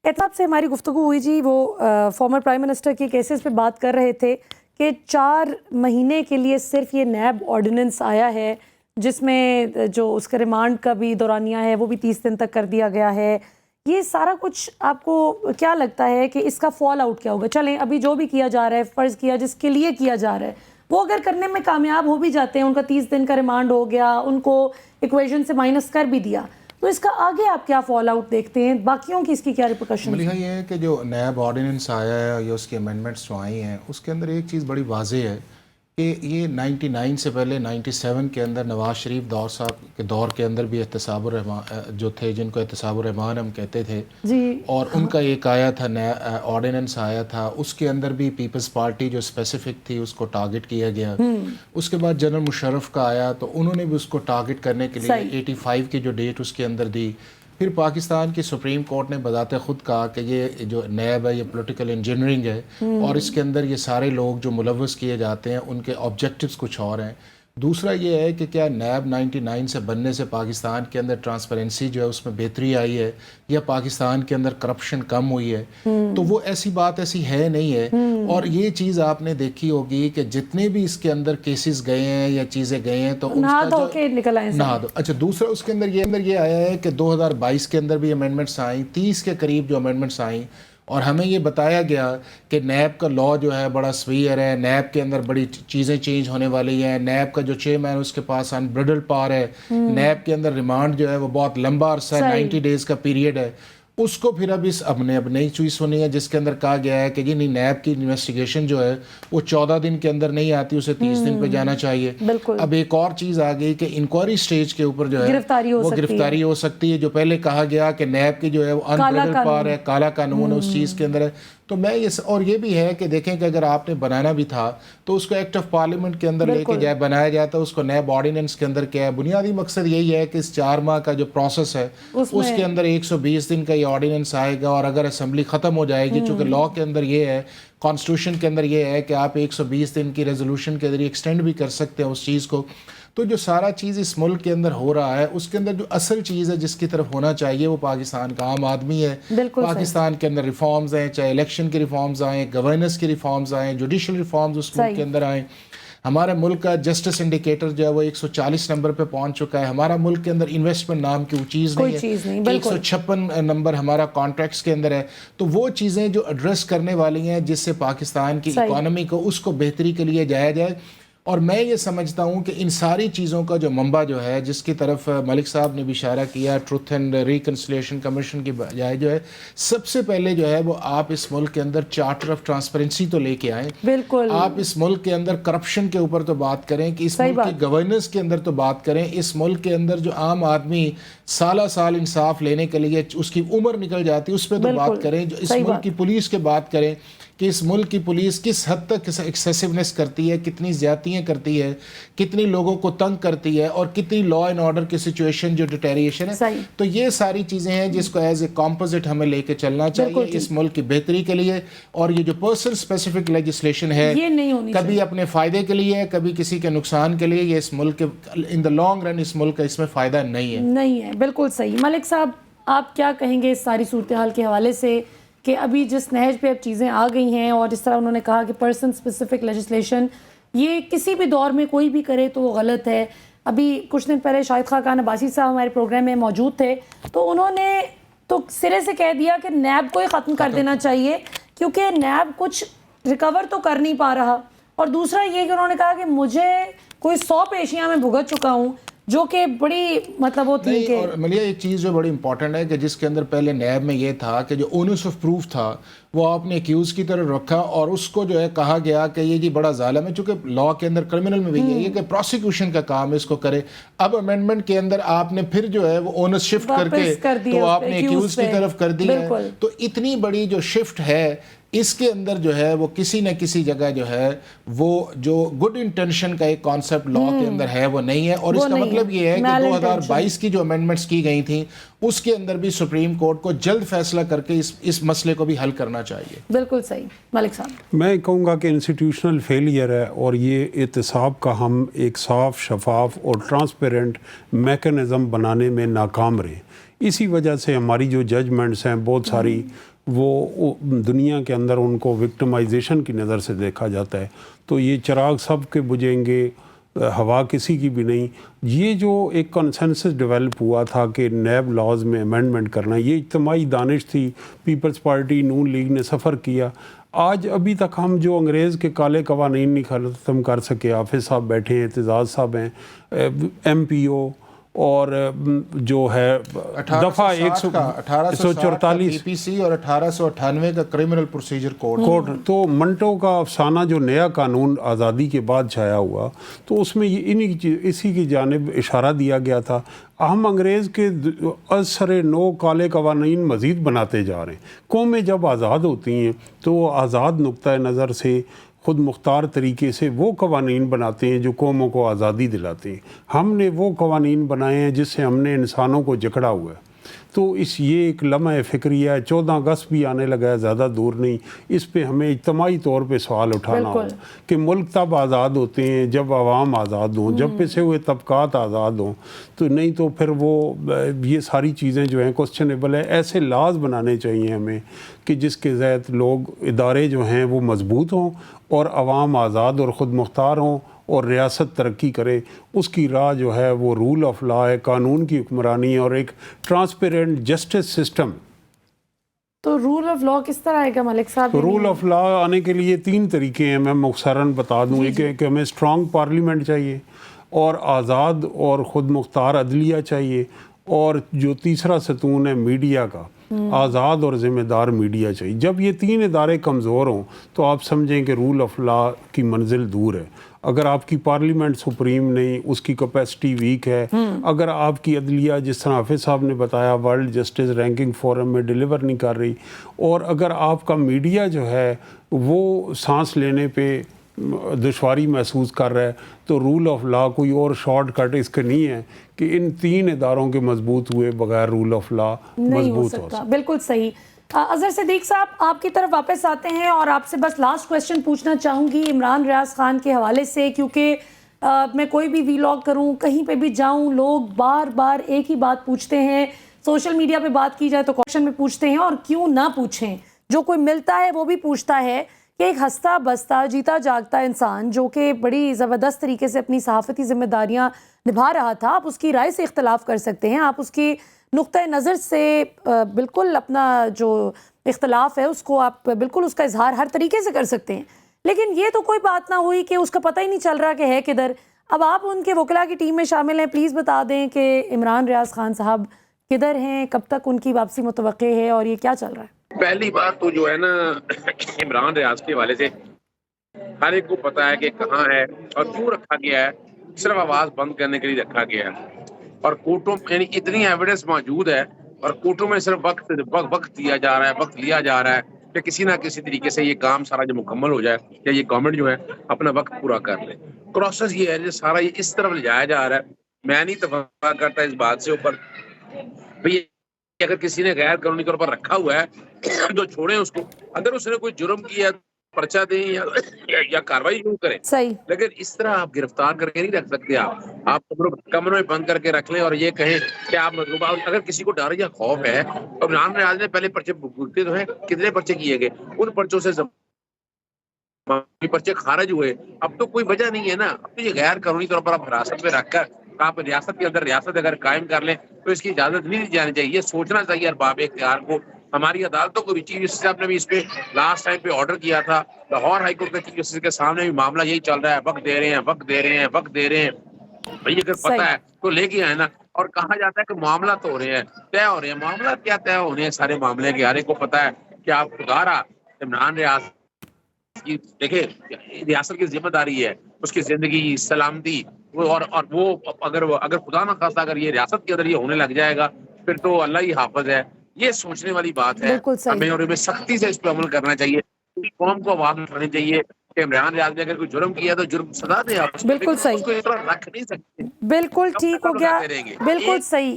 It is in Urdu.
احتساب سے ہماری گفتگو ہوئی جی، وہ فارمر پرائم منسٹر کے کیسز پہ بات کر رہے تھے کہ 4 مہینے کے لیے صرف یہ نیب آرڈیننس آیا ہے، جس میں جو اس کا ریمانڈ کا بھی دورانیہ ہے وہ بھی 30 دن تک کر دیا گیا ہے. یہ سارا کچھ آپ کو کیا لگتا ہے کہ اس کا فال آؤٹ کیا ہوگا؟ چلیں ابھی جو بھی کیا جا رہا ہے، فرض کیا جس کے لیے کیا جا رہا ہے، وہ اگر کرنے میں کامیاب ہو بھی جاتے ہیں، ان کا 30 دن کا ریمانڈ ہو گیا، ان کو ایکویژن سے مائنس کر بھی دیا، تو اس کا آگے آپ کیا فال آؤٹ دیکھتے ہیں؟ باقیوں کی اس کی کیا ریپرکشن؟ ملیحہ یہ ہے کہ جو نیب آرڈیننس آیا ہے یا اس کی امینڈمنٹس جو آئی ہیں، اس کے اندر ایک چیز بڑی واضح ہے کہ یہ 99 سے پہلے 97 کے اندر نواز شریف دور صاحب کے دور کے اندر بھی احتساب الرحمان جو تھے، جن کو احتساب الرحمان ہم کہتے تھے جی، اور ان کا ایک آیا تھا آرڈیننس آیا تھا، اس کے اندر بھی پیپلز پارٹی جو اسپیسیفک تھی اس کو ٹارگٹ کیا گیا. اس کے بعد جنرل مشرف کا آیا تو انہوں نے بھی اس کو ٹارگٹ کرنے کے لیے 85 کی جو ڈیٹ اس کے اندر دی. پھر پاکستان کی سپریم کورٹ نے بذات خود کہا کہ یہ جو نیب ہے یہ پولیٹیکل انجینئرنگ ہے اور اس کے اندر یہ سارے لوگ جو ملوث کیے جاتے ہیں ان کے آبجیکٹیوز کچھ اور ہیں. دوسرا یہ ہے کہ کیا نیب 99 سے بننے سے پاکستان کے اندر ٹرانسپیرنسی جو ہے اس میں بہتری آئی ہے یا پاکستان کے اندر کرپشن کم ہوئی ہے؟ تو وہ ایسی بات ایسی ہے نہیں ہے. اور یہ چیز آپ نے دیکھی ہوگی کہ جتنے بھی اس کے اندر کیسز گئے ہیں یا چیزیں گئے ہیں تو نہا دھو کے نکل آئے. اچھا، دوسرا اس کے اندر یہ آیا ہے کہ 2022 کے اندر بھی امینڈمنٹس آئیں، 30 کے قریب جو امینڈمنٹس آئیں، اور ہمیں یہ بتایا گیا کہ نیب کا لا جو ہے بڑا سویئر ہے، نیب کے اندر بڑی چیزیں چینج ہونے والی ہیں، نیب کا جو چیئرمین اس کے پاس انبریڈل پاور ہے، نیب کے اندر ریمانڈ جو ہے وہ بہت لمبا عرصہ ہے، 90 ڈیز کا پیریڈ ہے. اس کو پھر اب نئی چیز سنی ہے جس کے اندر کہا گیا ہے کہ جی نہیں، نیب کی انویسٹیگیشن جو ہے وہ 14 دن کے اندر نہیں آتی، اسے 30 دن پہ جانا چاہیے. اب ایک اور چیز آ گئی کہ انکوائری سٹیج کے اوپر جو ہے وہ گرفتاری ہو سکتی ہے. جو پہلے کہا گیا کہ نیب کی جو ہے وہ انبریڈل پاور ہے، کالا قانون اس چیز کے اندر ہے. تو میں اور یہ بھی ہے کہ دیکھیں کہ اگر آپ نے بنانا بھی تھا تو اس کو ایکٹ آف پارلیمنٹ کے اندر لے کے جائے بنایا جاتا، اس کو نیب آرڈیننس کے اندر کیا ہے. بنیادی مقصد یہی ہے کہ اس 4 ماہ کا جو پروسیس ہے اس کے اندر 120 دن کا یہ آرڈیننس آئے گا، اور اگر اسمبلی ختم ہو جائے گی، چونکہ لا کے اندر یہ ہے، کانسٹیٹیوشن کے اندر یہ ہے کہ آپ 120 دن کی ریزولوشن کے ذریعے ایکسٹینڈ بھی کر سکتے ہیں اس چیز کو. تو جو سارا چیز اس ملک کے اندر ہو رہا ہے اس کے اندر جو اصل چیز ہے جس کی طرف ہونا چاہیے وہ پاکستان کا عام آدمی ہے. پاکستان کے اندر ریفارمز ہیں، چاہے الیکشن کی ریفارمز آئیں، گورننس کی ریفارمز آئیں، جوڈیشل ریفارمز اس ملک کے اندر آئیں. ہمارے ملک کا جسٹس انڈیکیٹر جو ہے وہ 140 نمبر پہ پہنچ چکا ہے. ہمارا ملک کے اندر انویسٹمنٹ نام کی چیز نہیں ہے. 156 نمبر ہمارا کانٹریکٹس کے اندر ہے. تو وہ چیزیں جو ایڈریس کرنے والی ہیں جس سے پاکستان کی اکانومی کو اس کو بہتری کے لیے جایا جائے. اور میں یہ سمجھتا ہوں کہ ان ساری چیزوں کا جو منبع جو ہے، جس کی طرف ملک صاحب نے بھی اشارہ کیا، ٹروتھ اینڈ ریکنسیلیشن کمیشن کی بجائے جو ہے سب سے پہلے جو ہے وہ آپ اس ملک کے اندر چارٹر آف ٹرانسپیرنسی تو لے کے آئیں. بالکل آپ اس ملک کے اندر کرپشن کے اوپر تو بات کریں، کہ اس ملک کی گورننس کے اندر تو بات کریں. اس ملک کے اندر جو عام آدمی سالہ سال انصاف لینے کے لیے اس کی عمر نکل جاتی ہے، اس پہ تو بات کریں. جو اس ملک کی پولیس کے بات کریں کہ اس ملک کی پولیس کس حد تک ایکسیسونیس کرتی ہے، کتنی زیادتیاں کرتی ہے، کتنی لوگوں کو تنگ کرتی ہے، اور کتنی لا اینڈ آرڈر کی سچویشن جو ڈیٹیریشن ہے. تو یہ ساری چیزیں ہیں جس کو ایز اے کمپوزٹ ہمیں لے کے چلنا چاہیے اس ملک کی بہتری کے لیے. اور یہ جو پرسن اسپیسیفک لیجسلیشن ہے کبھی اپنے فائدے کے لیے، کبھی کسی کے نقصان کے لیے، یہ اس ملک کے ان دا لانگ رن اس ملک کا اس میں فائدہ نہیں ہے. بالکل صحیح. ملک صاحب آپ کیا کہیں گے اس ساری صورتحال کے حوالے سے کہ ابھی جس نہج پہ اب چیزیں آ گئی ہیں، اور جس طرح انہوں نے کہا کہ پرسن اسپیسیفک لیجسلیشن یہ کسی بھی دور میں کوئی بھی کرے تو وہ غلط ہے. ابھی کچھ دن پہلے شاہد خاقان عباسی صاحب ہمارے پروگرام میں موجود تھے، تو انہوں نے تو سرے سے کہہ دیا کہ نیب کو ہی ختم کر دینا چاہیے کیونکہ نیب کچھ ریکور تو کر نہیں پا رہا. اور دوسرا یہ کہ انہوں نے کہا کہ مجھے کوئی 100 پیشیاں میں بھگت چکا ہوں، جو کہ بڑی مطلب وہ تھی کہ اور ملیحہ ایک چیز جو بڑی امپورٹنٹ ہے کہ جس کے اندر پہلے نیب میں یہ تھا کہ جو اونس آف پروف تھا وہ آپ نے ایکیوز کی طرف رکھا، اور اس کو جو ہے کہا گیا کہ یہ جی بڑا ظالم ہے. چونکہ لا کے اندر کرمنل میں بھی یہ کہ پروسیکیوشن کا کام اس کو کرے. اب امینڈمنٹ کے اندر آپ نے پھر جو ہے وہ اونس شفٹ کر کے تو آپ نے ایکیوز کی طرف کر دی ہے. تو اتنی بڑی جو شفٹ ہے اس کے اندر جو ہے وہ کسی نہ کسی جگہ جو ہے وہ جو گڈ انٹینشن کا ایک کانسیپٹ لا کے اندر ہے وہ نہیں ہے. اور اس کا مطلب یہ ہے کہ 2022 کی جو امینڈمنٹس کی گئی تھیں اس کے اندر بھی سپریم کورٹ کو جلد فیصلہ کر کے اس مسئلے کو بھی حل کرنا چاہیے. بالکل صحیح. ملک صاحب میں کہوں گا کہ انسٹیٹیوشنل فیلئر ہے، اور یہ احتساب کا ہم ایک صاف، شفاف اور ٹرانسپیرنٹ میکنزم بنانے میں ناکام رہے. اسی وجہ سے ہماری جو ججمنٹس ہیں بہت ساری وہ دنیا کے اندر ان کو وکٹمائزیشن کی نظر سے دیکھا جاتا ہے. تو یہ چراغ سب کے بجھیں گے، ہوا کسی کی بھی نہیں. یہ جو ایک کنسنسس ڈیولپ ہوا تھا کہ نیب لاز میں امینڈمنٹ کرنا، یہ اجتماعی دانش تھی. پیپلز پارٹی، نون لیگ نے سفر کیا. آج ابھی تک ہم جو انگریز کے کالے قوانین نہیں ختم کر سکے. حافظ صاحب بیٹھے ہیں، اعتزاز صاحب ہیں، ایم پی او، اور جو ہے دفعہ 144 پی پی سی اور 1898 کا کرمنل پروسیجر کوڈ. تو منٹو کا افسانہ جو نیا قانون آزادی کے بعد چھایا ہوا، تو اس میں اسی کی جانب اشارہ دیا گیا تھا. ہم انگریز کے اثر نو کالے قوانین مزید بناتے جا رہے ہیں. قومیں جب آزاد ہوتی ہیں تو وہ آزاد نقطۂ نظر سے خود مختار طریقے سے وہ قوانین بناتے ہیں جو قوموں کو آزادی دلاتے ہیں. ہم نے وہ قوانین بنائے ہیں جس سے ہم نے انسانوں کو جکڑا ہوا ہے. تو یہ ایک لمحہ فکریہ ہے. 14 اگست بھی آنے لگا ہے، زیادہ دور نہیں. اس پہ ہمیں اجتماعی طور پہ سوال اٹھانا ہو کہ ملک تب آزاد ہوتے ہیں جب عوام آزاد ہوں، جب پسے ہوئے طبقات آزاد ہوں. تو نہیں تو پھر وہ یہ ساری چیزیں جو ہیں کوسچنیبل ہے. ایسے لاز بنانے چاہیے ہمیں کہ جس کے ذات لوگ، ادارے جو ہیں وہ مضبوط ہوں اور عوام آزاد اور خود مختار ہوں اور ریاست ترقی کرے. اس کی راہ جو ہے وہ رول آف لا ہے، قانون کی حکمرانی ہے اور ایک ٹرانسپیرنٹ جسٹس سسٹم. تو رول آف لا کس طرح آئے گا ملک صاحب؟ رول آف لا آنے کے لیے 3 طریقے ہیں، میں مختصراً بتا دوں. ایک ہے کہ ہمیں اسٹرانگ پارلیمنٹ چاہیے، اور آزاد اور خود مختار عدلیہ چاہیے، اور جو تیسرا ستون ہے میڈیا کا، آزاد اور ذمہ دار میڈیا چاہیے. جب یہ 3 ادارے کمزور ہوں تو آپ سمجھیں کہ رول آف لا کی منزل دور ہے. اگر آپ کی پارلیمنٹ سپریم نہیں، اس کی کیپیسٹی ویک ہے، اگر آپ کی عدلیہ جس طرح حافظ صاحب نے بتایا ورلڈ جسٹس رینکنگ فورم میں ڈیلیور نہیں کر رہی، اور اگر آپ کا میڈیا جو ہے وہ سانس لینے پہ دشواری محسوس کر رہا ہے، تو رول آف لا کوئی اور شارٹ کٹ اس کے نہیں ہے کہ ان 3 اداروں کے مضبوط ہوئے بغیر رول آف لا مضبوط ہو سکتا. بالکل صحیح. اظہر صدیق صاحب، آپ کی طرف واپس آتے ہیں اور آپ سے بس لاسٹ کویسچن پوچھنا چاہوں گی عمران ریاض خان کے حوالے سے، کیونکہ میں کوئی بھی ویلاگ کروں، کہیں پہ بھی جاؤں، لوگ بار بار ایک ہی بات پوچھتے ہیں. سوشل میڈیا پہ بات کی جائے تو کوشچن میں پوچھتے ہیں، اور کیوں نہ پوچھیں. جو کوئی ملتا ہے وہ بھی پوچھتا ہے کہ ایک ہنستا بستا جیتا جاگتا انسان جو کہ بڑی زبردست طریقے سے اپنی صحافتی ذمہ داریاں نبھا رہا تھا، آپ اس کی رائے سے اختلاف کر سکتے ہیں، آپ اس کی نقطۂ نظر سے بالکل اپنا جو اختلاف ہے اس کو آپ بالکل اس کا اظہار ہر طریقے سے کر سکتے ہیں. لیکن یہ تو کوئی بات نہ ہوئی کہ اس کا پتہ ہی نہیں چل رہا کہ ہے کدھر. اب آپ ان کے وکلاء کی ٹیم میں شامل ہیں، پلیز بتا دیں کہ عمران ریاض خان صاحب کدھر ہیں، کب تک ان کی واپسی متوقع ہے، اور یہ کیا چل رہا ہے؟ پہلی بات تو جو ہے نا، عمران ریاض کے حوالے سے ہر ایک کو پتا ہے کہ کہاں ہے اور کیوں رکھا گیا ہے. صرف آواز بند کرنے کے لیے رکھا گیا ہے، اور کورٹوں یعنی اتنی ایویڈنس موجود ہے، اور کورٹوں میں صرف وقت دیا جا رہا ہے، وقت لیا جا رہا ہے کہ کسی نہ کسی طریقے سے یہ کام سارا جو مکمل ہو جائے، یا یہ گورنمنٹ جو ہے اپنا وقت پورا کر لے. پروسیس یہ ہے، سارا یہ اس طرف لے جایا جا رہا ہے. میں نہیں اتفاق کرتا اس بات سے اوپر بھئی اگر کسی نے غیر قانونی طور پر رکھا ہوا ہے تو چھوڑیں اس کو. اگر اس نے کوئی جرم کیا پرچہ دیں یا کاروائی یوں کریں، لیکن اس طرح آپ گرفتار کر کے نہیں رکھ سکتے. آپ کمروں میں بند کر کے رکھ لیں اور یہ کہیں کہ آپ مطلوبہ. اگر کسی کو ڈر یا خوف ہے، اور عمران ریاض نے پہلے پرچے بھگتے تو ہیں، کتنے پرچے کیے گئے، ان پرچوں سے پرچے خارج ہوئے. اب تو کوئی وجہ نہیں ہے نا. اب تو یہ غیر قانونی طور پر آپ حراست میں رکھ کر آپ ریاست کے اندر ریاست اگر قائم کر لیں تو اس کی اجازت نہیں دی جانی چاہیے. یہ سوچنا چاہیے ارباب اختیار کو. ہماری عدالتوں کو بھی چیف جسٹس صاحب نے بھی اس پہ لاسٹ ٹائم پہ آرڈر کیا تھا. لاہور ہائی کورٹ کے چیف جسٹس کے سامنے بھی معاملہ یہی چل رہا ہے، وقت دے رہے ہیں، وقت دے رہے ہیں، وقت دے رہے ہیں. بھائی اگر پتہ ہے تو لے کے آئے نا. اور کہا جاتا ہے کہ معاملہ تو ہو رہے ہیں، طے ہو رہے ہیں. معاملہ کیا طے ہونے ہیں؟ سارے معاملے کے ہر ایک کو پتہ ہے کہ آپ خدا رہا عمران ریاض کی دیکھیں ریاست کی ذمہ داری ہے، اس کی زندگی، سلامتی، اور وہ اگر خدا نہ خواستہ اگر یہ ریاست کے اندر یہ ہونے لگ جائے گا پھر تو اللہ ہی حافظ ہے. یہ سوچنے والی بات ہے. ہمیں اور ہمیں سختی سے اس پہ عمل کرنا چاہیے. قوم کو آواز اٹھانی چاہیے کہ عمران ریاض نے اگر کوئی جرم کیا تو جرم سزا دے. آپ بالکل صحیح، اس کو اس طرح رکھ نہیں سکتے. بالکل ٹھیک ہو گیا، بالکل صحیح.